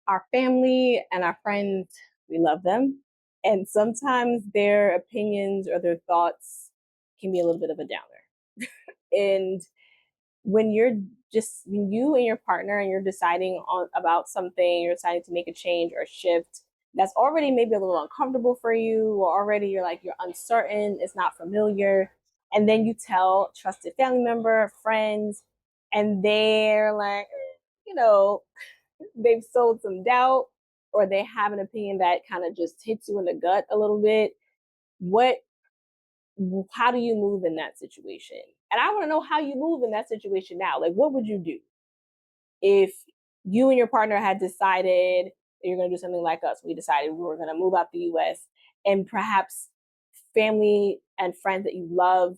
Our family and our friends, we love them. And sometimes their opinions or their thoughts can be a little bit of a downer. And when you're when you and your partner and you're deciding on about something, you're deciding to make a change or a shift that's already maybe a little uncomfortable for you, or already you're uncertain, it's not familiar, and then you tell trusted family member, friends, and they're like, you know, they've sowed some doubt, or they have an opinion that kind of just hits you in the gut a little bit. What How do you move in that situation? And I want to know how you move in that situation now. Like, what would you do if you and your partner had decided that you're going to do something like us? We decided we were going to move out the US, and perhaps family and friends that you love,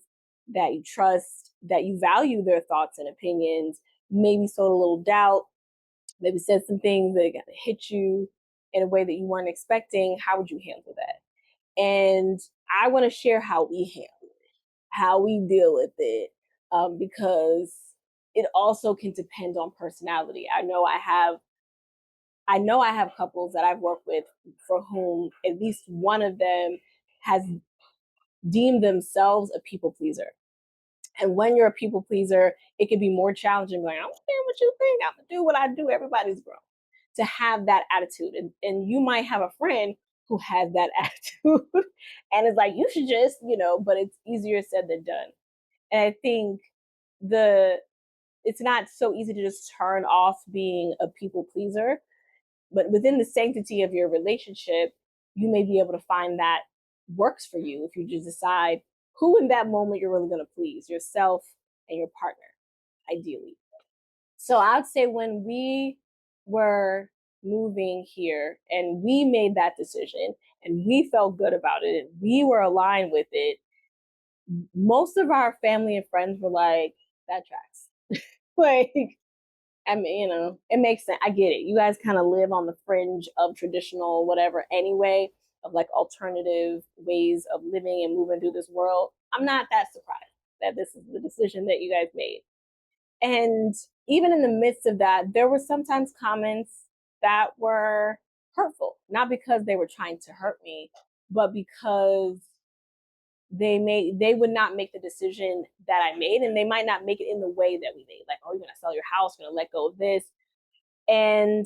that you trust, that you value their thoughts and opinions, maybe sowed a little doubt, maybe said some things that hit you in a way that you weren't expecting. How would you handle that? And I want to share how we handle it, how we deal with it, because it also can depend on personality. I know I have couples that I've worked with for whom at least one of them has deemed themselves a people pleaser. And when you're a people pleaser, it can be more challenging. Like, I don't care what you think. I'm gonna do what I do. Everybody's grown. To have that attitude, and you might have a friend who has that attitude, and it's like, you should just, but it's easier said than done. And I think the it's not so easy to just turn off being a people pleaser, but within the sanctity of your relationship, you may be able to find that works for you if you just decide who in that moment you're really going to please, yourself and your partner, ideally. So I'd say when we were moving here and we made that decision and we felt good about it and we were aligned with it, most of our family and friends were like, that tracks. Like, I mean, it makes sense. I get it. You guys kind of live on the fringe of traditional whatever anyway, of like alternative ways of living and moving through this world. I'm not that surprised that this is the decision that you guys made. And even in the midst of that, there were sometimes comments that were hurtful, not because they were trying to hurt me, but because they would not make the decision that I made, and they might not make it in the way that we made. Like, oh, you're gonna sell your house, you're gonna let go of this. And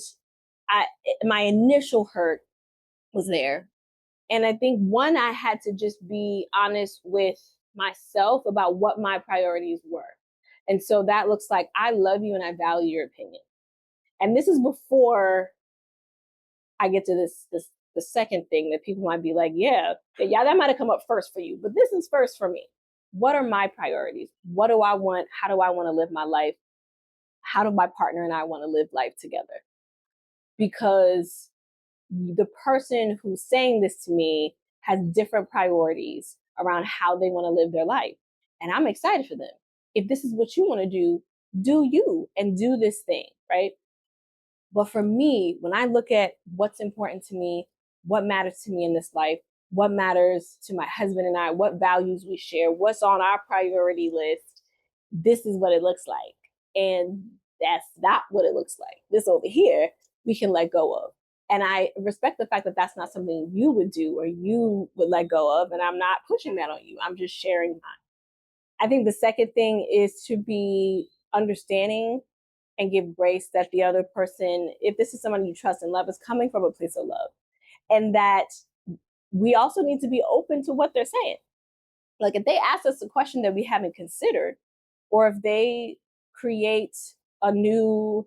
I my initial hurt was there. And I think one, I had to just be honest with myself about what my priorities were. And so that looks like, I love you and I value your opinion. And this is before I get to this the second thing that people might be like, yeah, that might have come up first for you, but this is first for me. What are my priorities? What do I want? How do I want to live my life? How do my partner and I want to live life together? Because the person who's saying this to me has different priorities around how they want to live their life. And I'm excited for them. If this is what you want to do you and do this thing, right? But for me, when I look at what's important to me, what matters to me in this life, what matters to my husband and I, what values we share, what's on our priority list, this is what it looks like. And that's not what it looks like. This over here, we can let go of. And I respect the fact that that's not something you would do or you would let go of. And I'm not pushing that on you. I'm just sharing mine. I think the second thing is to be understanding and give grace that the other person, if this is someone you trust and love, is coming from a place of love. And that we also need to be open to what they're saying. Like, if they ask us a question that we haven't considered, or if they create a new,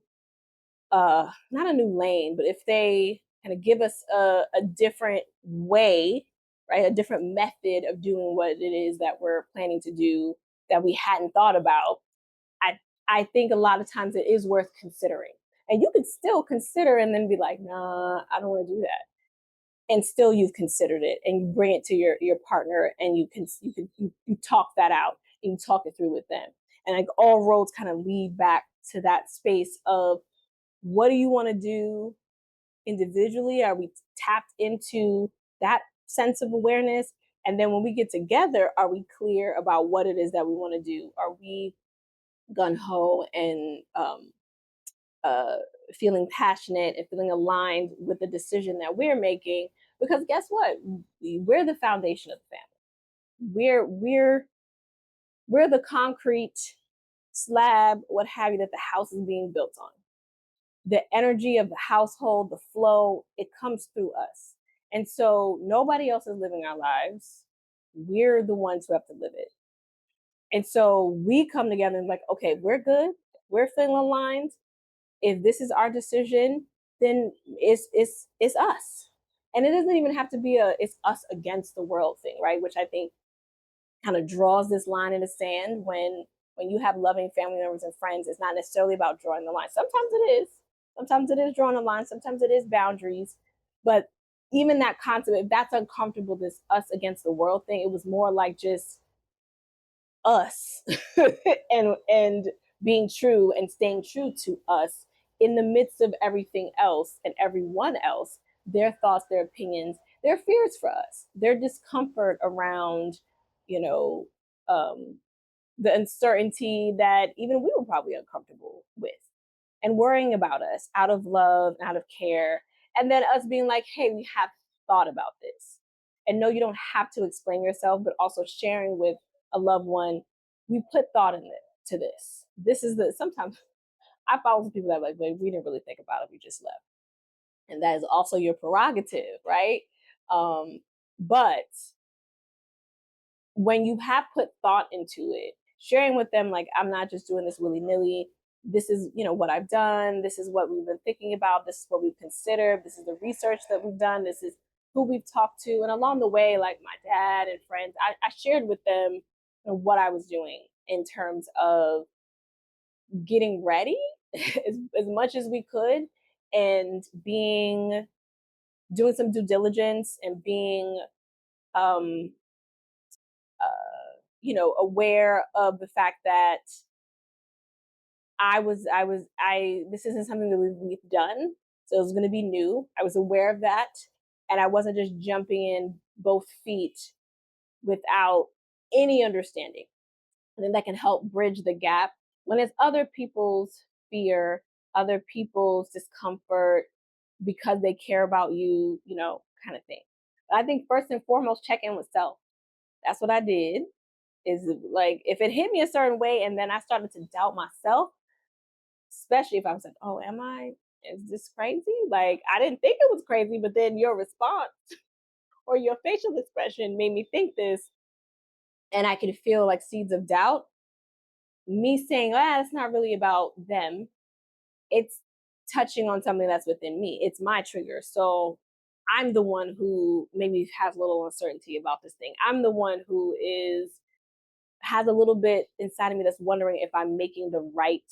not a new lane, but if they kind of give us a different way, right, a different method of doing what it is that we're planning to do that we hadn't thought about, I think a lot of times it is worth considering. And you could still consider and then be like, nah, I don't want to do that. And still you've considered it and you bring it to your partner and you talk that out and you talk it through with them. And like, all roads kind of lead back to that space of, what do you want to do individually? Are we tapped into that sense of awareness? And then when we get together, are we clear about what it is that we want to do? Are we gun ho and feeling passionate and feeling aligned with the decision that we're making. Because guess what? We're the foundation of the family. We're the concrete slab, what have you, that the house is being built on. The energy of the household, the flow, it comes through us. And so nobody else is living our lives. We're the ones who have to live it. And so we come together and like, okay, we're good. We're feeling aligned. If this is our decision, then it's us. And it doesn't even have to be a it's us against the world thing, right? Which I think kind of draws this line in the sand when you have loving family members and friends. It's not necessarily about drawing the line. Sometimes it is. Sometimes it is drawing a line. Sometimes it is boundaries. But even that concept, if that's uncomfortable, this us against the world thing, it was more like just us and being true and staying true to us in the midst of everything else and everyone else, their thoughts, their opinions, their fears for us, their discomfort around, you know, um, the uncertainty that even we were probably uncomfortable with and worrying about us out of love, out of care. And then us being like, hey, we have thought about this. And no, you don't have to explain yourself, but also sharing with a loved one, we put thought in it to this. This is the sometimes I follow some people that are like, but we didn't really think about it, we just left. And that is also your prerogative, right? But when you have put thought into it, sharing with them, like, I'm not just doing this willy nilly. This is, what I've done. This is what we've been thinking about. This is what we've considered. This is the research that we've done. This is who we've talked to. And along the way, like my dad and friends, I shared with them what I was doing in terms of getting ready as much as we could and doing some due diligence and being um, aware of the fact that this isn't something that we've done. So it was going to be new. I was aware of that. And I wasn't just jumping in both feet without any understanding. And then that can help bridge the gap when it's other people's fear, other people's discomfort because they care about you, kind of thing. But I think first and foremost, check in with self. That's what I did. Is like if it hit me a certain way and then I started to doubt myself, especially if I was like, oh, is this crazy? Like I didn't think it was crazy, but then your response or your facial expression made me think this, and I could feel like seeds of doubt. Me saying, it's not really about them. It's touching on something that's within me. It's my trigger. So I'm the one who maybe has a little uncertainty about this thing. I'm the one who has a little bit inside of me that's wondering if I'm making the right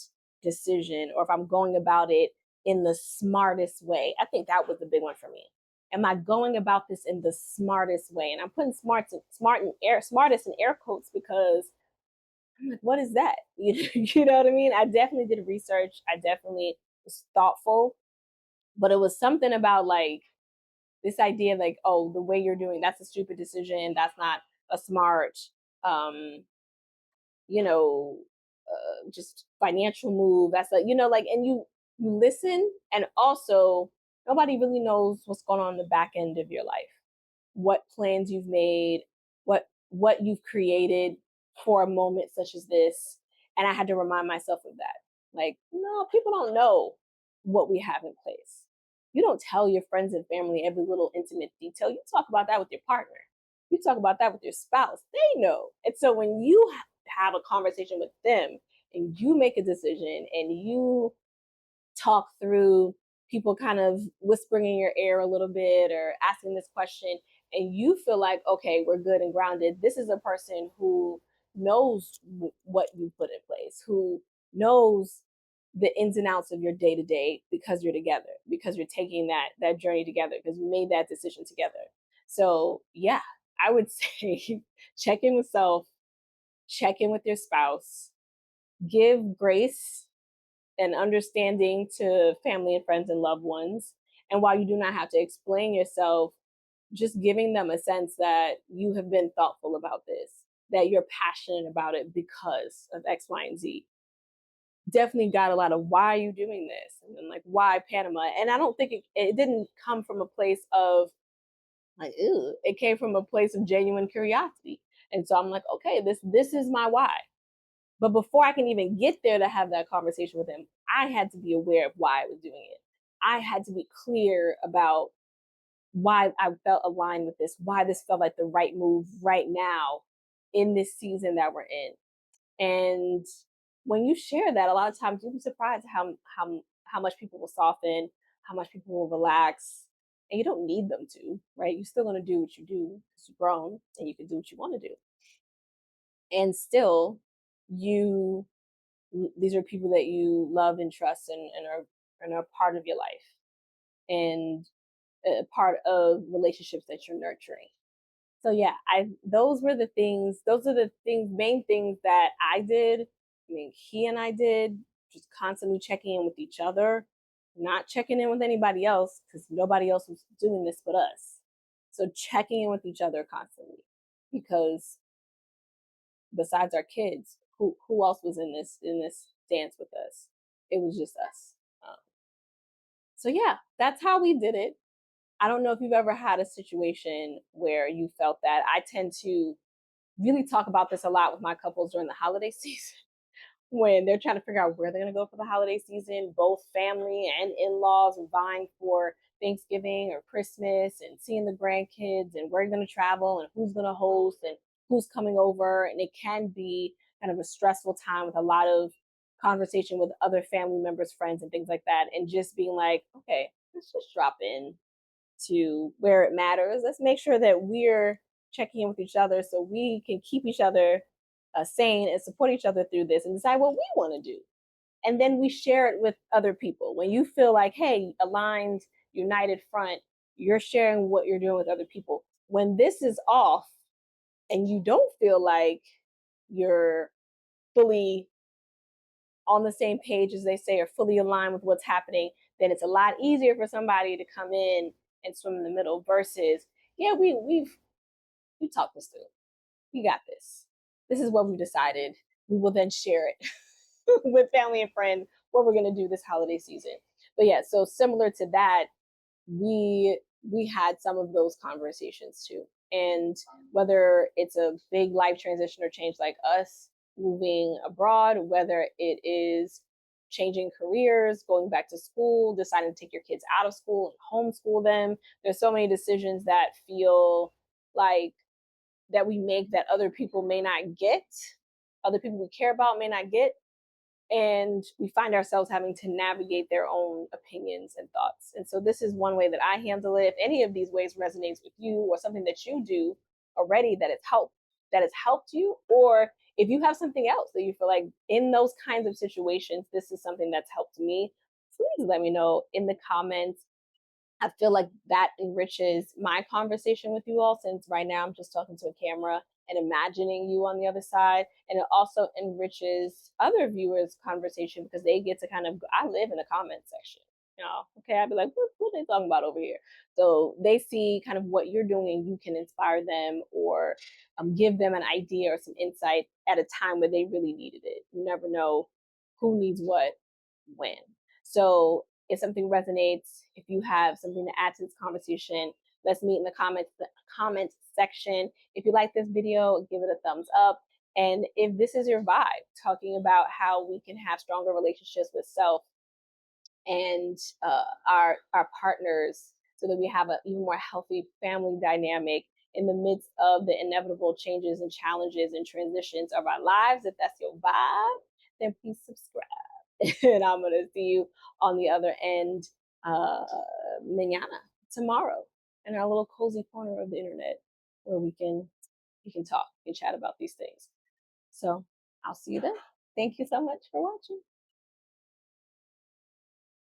decision or if I'm going about it in the smartest way. I think that was the big one for me. Am I going about this in the smartest way? And I'm putting smartest in air quotes because I'm like, what is that? You know what I mean? I definitely did research. I definitely was thoughtful, but it was something about like this idea, like, oh, the way you're doing that's a stupid decision. That's not a smart um just financial move. That's like, like, and you listen, and also nobody really knows what's going on in the back end of your life, what plans you've made, what you've created for a moment such as this. And I had to remind myself of that. Like, no, people don't know what we have in place. You don't tell your friends and family every little intimate detail. You talk about that with your partner. You talk about that with your spouse. They know. And so when you have a conversation with them and you make a decision and you talk through people kind of whispering in your ear a little bit or asking this question, and you feel like, okay, we're good and grounded. This is a person who knows what you put in place, who knows the ins and outs of your day to day because you're together, because you're taking that journey together, because you made that decision together. So yeah, I would say check in with self, check in with your spouse, give grace and understanding to family and friends and loved ones. And while you do not have to explain yourself, just giving them a sense that you have been thoughtful about this, that you're passionate about it because of X, Y, and Z. definitely got a lot of why are you doing this, and then like why Panama. And I don't think it didn't come from a place of like ew. It came from a place of genuine curiosity. And so I'm like, okay, this is my why. But before I can even get there to have that conversation with him, I had to be aware of why I was doing it. I had to be clear about why I felt aligned with this, why this felt like the right move right now in this season that we're in. And when you share that, a lot of times you'll be surprised how much people will soften, how much people will relax, and you don't need them to, right? You're still gonna do what you do because you're grown and you can do what you want to do, and still, you these are people that you love and trust and are part of your life and a part of relationships that you're nurturing. So yeah, I those are the things, main things that I did. I mean, he and I did, just constantly checking in with each other, not checking in with anybody else because nobody else was doing this but us. So checking in with each other constantly, because besides our kids, who else was in this dance with us? It was just us. So yeah, that's how we did it. I don't know if you've ever had a situation where you felt that. I tend to really talk about this a lot with my couples during the holiday season when they're trying to figure out where they're going to go for the holiday season. Both family and in-laws are vying for Thanksgiving or Christmas and seeing the grandkids and where you're going to travel and who's going to host and who's coming over. And it can be kind of a stressful time with a lot of conversation with other family members, friends, and things like that. And just being like, okay, let's just drop in to where it matters. Let's make sure that we're checking in with each other so we can keep each other sane and support each other through this and decide what we want to do. And then we share it with other people. When you feel like, hey, aligned, united front, you're sharing what you're doing with other people. When this is off and you don't feel like you're fully on the same page, as they say, or fully aligned with what's happening, then it's a lot easier for somebody to come in and swim in the middle versus, yeah, we talked this through. We got this. This is what we decided. We will then share it with family and friends what we're gonna do this holiday season. But yeah, so similar to that, we had some of those conversations too. And whether it's a big life transition or change like us moving abroad, whether it is changing careers, going back to school, deciding to take your kids out of school and homeschool them, there's so many decisions that feel like that we make that other people may not get, other people we care about may not get, and we find ourselves having to navigate their own opinions and thoughts. And so this is one way that I handle it. If any of these ways resonates with you or something that you do already that has helped you, or if you have something else that you feel like in those kinds of situations, this is something that's helped me, please let me know in the comments. I feel like that enriches my conversation with you all, since right now I'm just talking to a camera and imagining you on the other side. And it also enriches other viewers' conversation because they get to kind of, I live in the comment section. You know, okay, I'd be like, what are they talking about over here? So they see kind of what you're doing and you can inspire them or give them an idea or some insight at a time where they really needed it. You never know who needs what when. So if something resonates, if you have something to add to this conversation, let's meet in the comment section. If you like this video, give it a thumbs up. And if this is your vibe, talking about how we can have stronger relationships with self and our partners, so that we have an even more healthy family dynamic in the midst of the inevitable changes and challenges and transitions of our lives. If that's your vibe, then please subscribe. And I'm gonna see you on the other end uh manana, tomorrow, in our little cozy corner of the internet where we can talk and chat about these things. So I'll see you then. Thank you so much for watching.